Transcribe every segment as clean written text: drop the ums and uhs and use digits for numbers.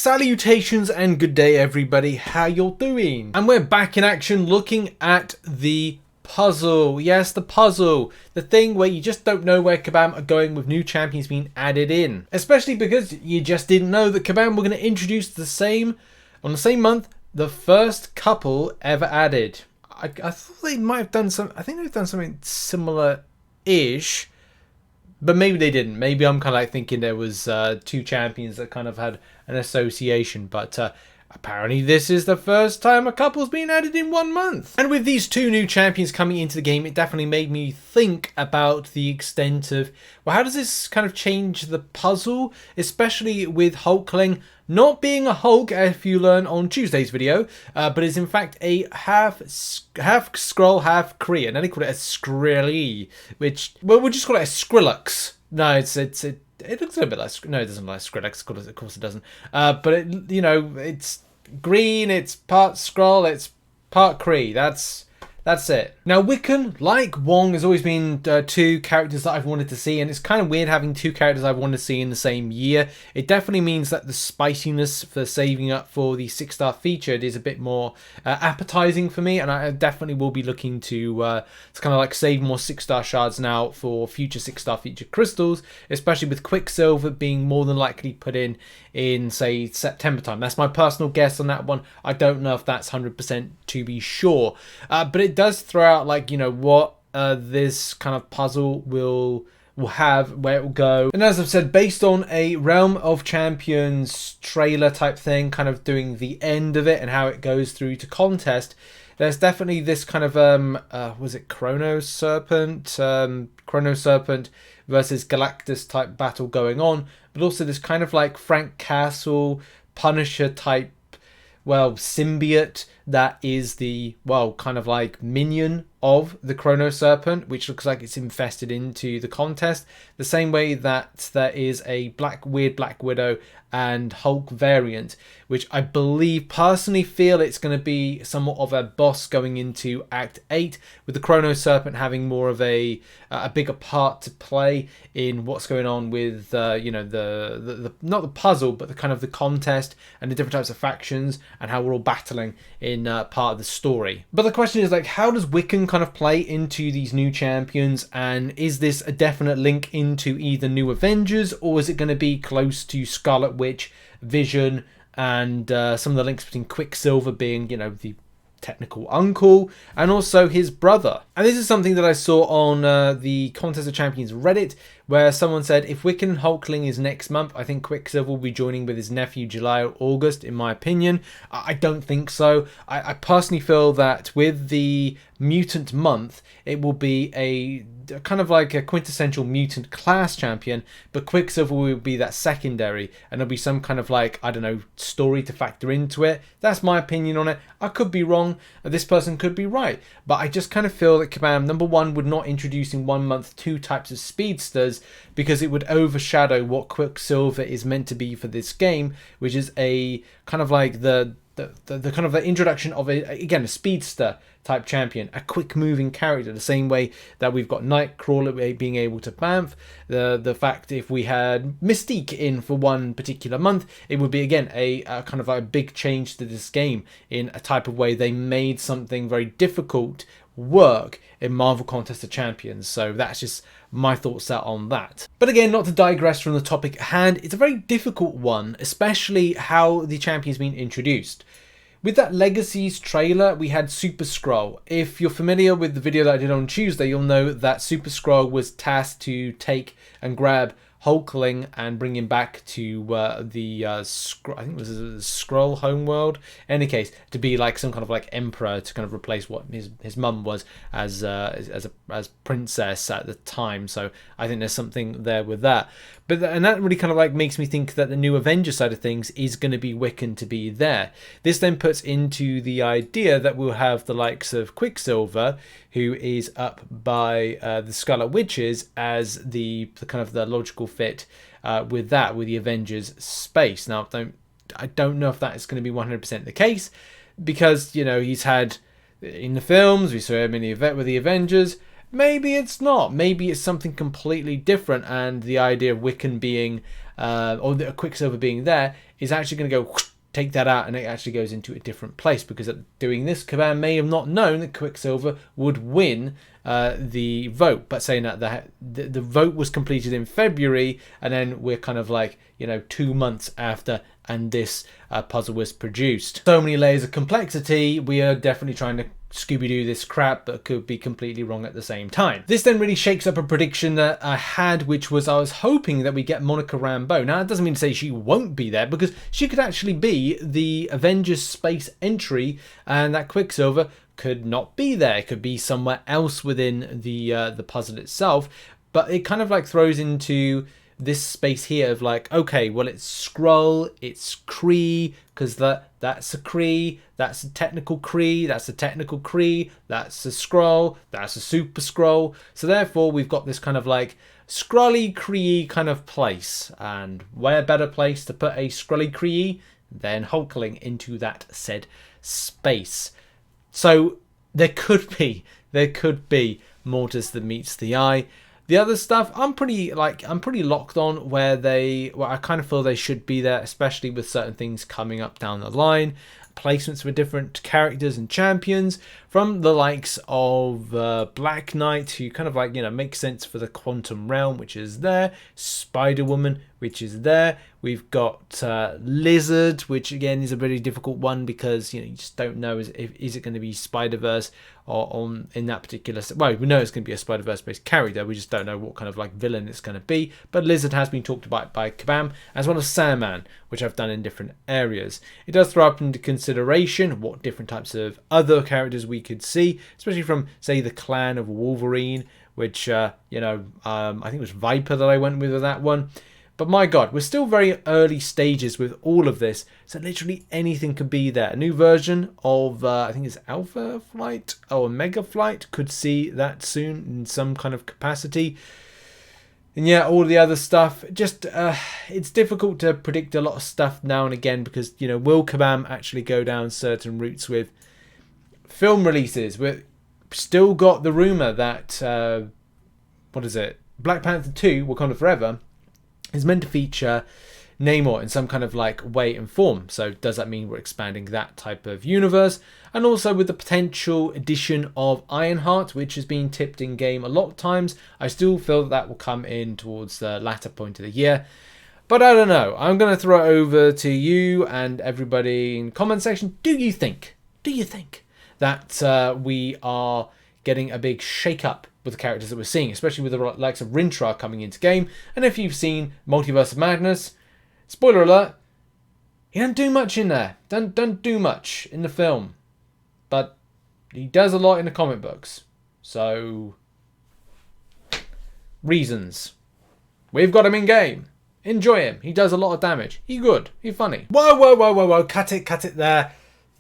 Salutations and good day everybody, how you're doing? And we're back in action looking at the puzzle. Yes, the puzzle. The thing where you just don't know where Kabam are going with new champions being added in. Especially because you just didn't know that Kabam were going to introduce on the same month, the first couple ever added. I thought they might have done I think they've done something similar-ish. But maybe they didn't. Maybe I'm kind of like thinking there was two champions that kind of had an association. But apparently this is the first time a couple's been added in 1 month. And with these two new champions coming into the game, it definitely made me think about the extent of, well, how does this kind of change the puzzle? Especially with Hulkling not being a Hulk, if you learn on Tuesday's video, but is in fact a half Skrull, half Kree. And then they call it a Skrilly, which, well, we'll just call it a Skrillex. No, it looks a little bit like, no, it doesn't look like Skrillex, of course it doesn't. But it, you know, it's green, it's part Skrull, it's part Kree. That's it. Now, Wiccan, like Wong, has always been two characters that I've wanted to see, and it's kind of weird having two characters I've wanted to see in the same year. It definitely means that the spiciness for saving up for the 6-star featured is a bit more appetizing for me, and I definitely will be looking to kind of like save more 6-star shards now for future 6-star featured crystals, especially with Quicksilver being more than likely put in say September time. That's my personal guess on that one. I don't know if that's 100% to be sure, but it does throw out, like, you know, what this kind of puzzle will have, where it will go. And as I've said, based on a Realm of Champions trailer type thing, kind of doing the end of it and how it goes through to contest, there's definitely this kind of was it Chrono Serpent versus Galactus type battle going on, but also this kind of like Frank Castle Punisher type, well, symbiote that is the, well, kind of like minion of the Chrono Serpent, which looks like it's infested into the contest, the same way that there is a weird Black Widow and Hulk variant, which I believe, personally feel it's going to be somewhat of a boss going into Act 8, with the Chrono Serpent having more of a bigger part to play in what's going on with, you know, the not the puzzle, but the kind of the contest and the different types of factions and how we're all battling in part of the story. But the question is, like, how does Wiccan kind of play into these new champions, and is this a definite link into either New Avengers, or is it going to be close to Scarlet Witch, Vision, and some of the links between Quicksilver being, you know, the technical uncle, and also his brother? And this is something that I saw on the Contest of Champions Reddit, where someone said, if Wiccan Hulkling is next month, I think Quicksilver will be joining with his nephew July or August, in my opinion. I don't think so. I personally feel that with the mutant month, it will be a kind of like a quintessential mutant class champion, but Quicksilver will be that secondary, and there'll be some kind of, like, I don't know, story to factor into it. That's my opinion on it. I could be wrong, this person could be right, but I just kind of feel that Kabam, number one, would not introduce in 1 month two types of speedsters, because it would overshadow what Quicksilver is meant to be for this game, which is a kind of like the kind of the introduction of a speedster type champion, a quick moving character, the same way that we've got Nightcrawler being able to bamf. The fact, if we had Mystique in for one particular month, it would be again a kind of a big change to this game in a type of way they made something very difficult work in Marvel Contest of Champions. So that's just my thoughts out on that. But again, not to digress from the topic at hand, it's a very difficult one, especially how the champion's been introduced. With that Legacies trailer, we had Super Skrull. If you're familiar with the video that I did on Tuesday, you'll know that Super Skrull was tasked to take and grab Hulkling and bring him back to I think it was a Skrull homeworld. In any case, to be like some kind of like emperor, to kind of replace what his mum was as princess at the time. So I think there's something there with that. And that really kind of like makes me think that the New Avengers side of things is going to be Wiccan to be there. This then puts into the idea that we'll have the likes of Quicksilver, who is up by the Scarlet Witches, as the kind of the logical fit with the Avengers space. Now, I don't know if that is going to be 100% the case, because, you know, he's had in the films, we saw him in the event with the Avengers. Maybe it's not. Maybe it's something completely different, and the idea of Wiccan being, or the Quicksilver being there, is actually going to go take that out, and it actually goes into a different place, because doing this, Kabam may have not known that Quicksilver would win the vote, but saying that the vote was completed in February, and then we're kind of like, you know, 2 months after, and this puzzle was produced. So many layers of complexity. We are definitely trying to Scooby-Doo this crap, but could be completely wrong at the same time. This then really shakes up a prediction that I had, which was I was hoping that we get Monica Rambeau. Now, that doesn't mean to say she won't be there, because she could actually be the Avengers space entry, and that Quicksilver could not be there. It could be somewhere else within the puzzle itself, but it kind of like throws into this space here of like, okay, well, it's Skrull, it's Kree, because that's a Kree, that's a technical Kree, that's a technical Kree, that's a Skrull, that's a Super Skrull. So therefore, we've got this kind of like Skrully Kree kind of place, and where better place to put a Skrully Kree than hulkling into that said space. So there could be more to this than meets the eye. The other stuff, I'm pretty locked on where I kind of feel they should be there, especially with certain things coming up down the line. Placements for different characters and champions, from the likes of Black Knight, who kind of like, you know, makes sense for the quantum realm, which is there. Spider-Woman, which is there. We've got Lizard, which again is a very difficult one, because, you know, you just don't know is it going to be Spider-Verse or in that particular. Well, we know it's going to be a Spider-Verse based character. We just don't know what kind of like villain it's going to be. But Lizard has been talked about by Kabam, as well as Sandman, which I've done in different areas. It does throw up into consideration what different types of other characters we could see, especially from, say, the clan of Wolverine, which I think it was Viper that I went with that one. But my God, we're still very early stages with all of this, so literally anything could be there. A new version of, I think it's Alpha Flight or Omega Flight, could see that soon in some kind of capacity. And yeah, all the other stuff, just it's difficult to predict a lot of stuff now and again, because, you know, will Kabam actually go down certain routes with film releases? We've still got the rumor that, Black Panther 2, Wakanda Forever, is meant to feature Namor in some kind of like way and form. So does that mean we're expanding that type of universe? And also with the potential addition of Ironheart, which has been tipped in game a lot of times, I still feel that will come in towards the latter point of the year. But I don't know. I'm going to throw it over to you and everybody in the comment section. Do you think that we are getting a big shake-up with the characters that we're seeing, especially with the likes of Rintrah coming into game? And if you've seen Multiverse of Madness, spoiler alert, he doesn't do much in there. Don't do much in the film, but he does a lot in the comic books. So, reasons. We've got him in game. Enjoy him. He does a lot of damage. He good. He funny. Whoa. Cut it there.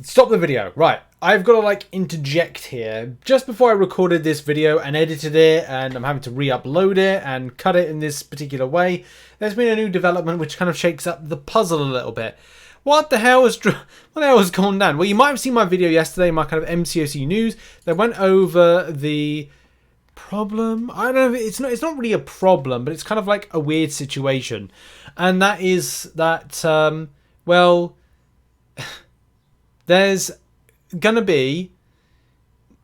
Stop the video. Right. I've got to like interject here. Just before I recorded this video and edited it, and I'm having to re-upload it and cut it in this particular way, there's been a new development which kind of shakes up the puzzle a little bit. What the hell has gone down? Well, you might have seen my video yesterday, my kind of MCOC news, that went over the problem. I don't know. It's not really a problem, but it's kind of like a weird situation, and that is that there's gonna be,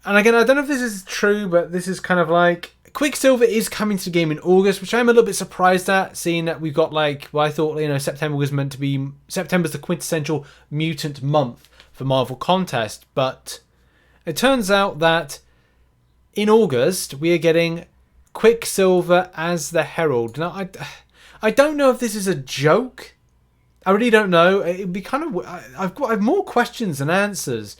and again, I don't know if this is true, but this is kind of like, Quicksilver is coming to the game in August, which I'm a little bit surprised at, seeing that we've got like, well, I thought, you know, September's the quintessential mutant month for Marvel Contest, but it turns out that in August we are getting Quicksilver as the Herald. Now, I don't know if this is a joke. I really don't know. It'd be kind of, I have more questions than answers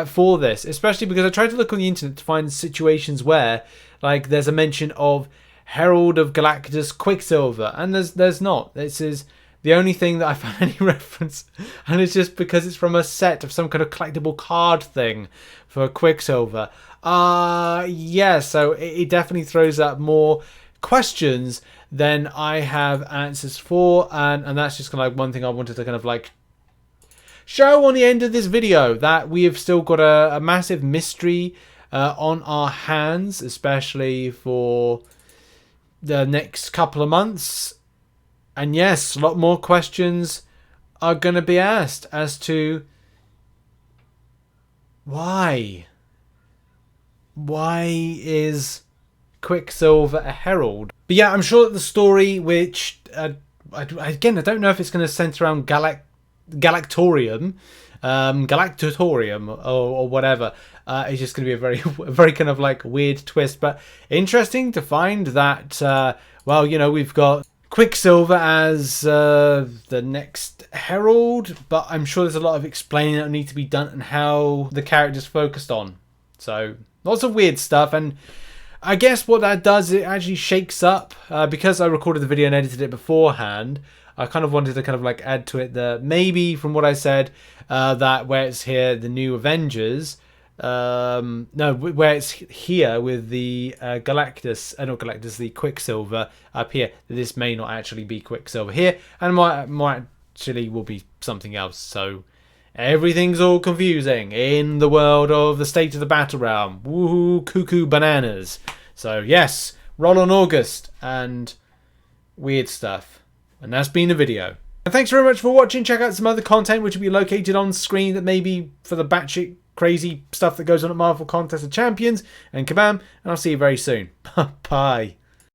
for this, especially because I tried to look on the internet to find situations where, like, there's a mention of Herald of Galactus Quicksilver, and there's not. This is the only thing that I found any reference, and it's just because it's from a set of some kind of collectible card thing for Quicksilver. Yeah, so it definitely throws up more questions than I have answers for, and that's just kind of like one thing I wanted to kind of like show on the end of this video, that we have still got a massive mystery on our hands, especially for the next couple of months. And yes, a lot more questions are going to be asked as to why. Why is Quicksilver a herald? But yeah, I'm sure that the story, which again, I don't know if it's going to center around Galactorium, or whatever. It's just going to be a very, very kind of like weird twist, but interesting to find that. Well, you know, we've got Quicksilver as the next herald, but I'm sure there's a lot of explaining that will need to be done and how the character's focused on. So lots of weird stuff, and I guess what that does, it actually shakes up, because I recorded the video and edited it beforehand. I kind of wanted to kind of like add to it that maybe from what I said, that where it's here, the new Avengers, no, where it's here with the not Galactus, the Quicksilver up here, that this may not actually be Quicksilver here, and might actually will be something else. So everything's all confusing in the world of the state of the Battlerealm. Woohoo, cuckoo bananas. So yes, roll on August and weird stuff. And that's been the video. And thanks very much for watching. Check out some other content which will be located on screen that may be for the batshit crazy stuff that goes on at Marvel Contest of Champions and Kabam. And I'll see you very soon. Bye.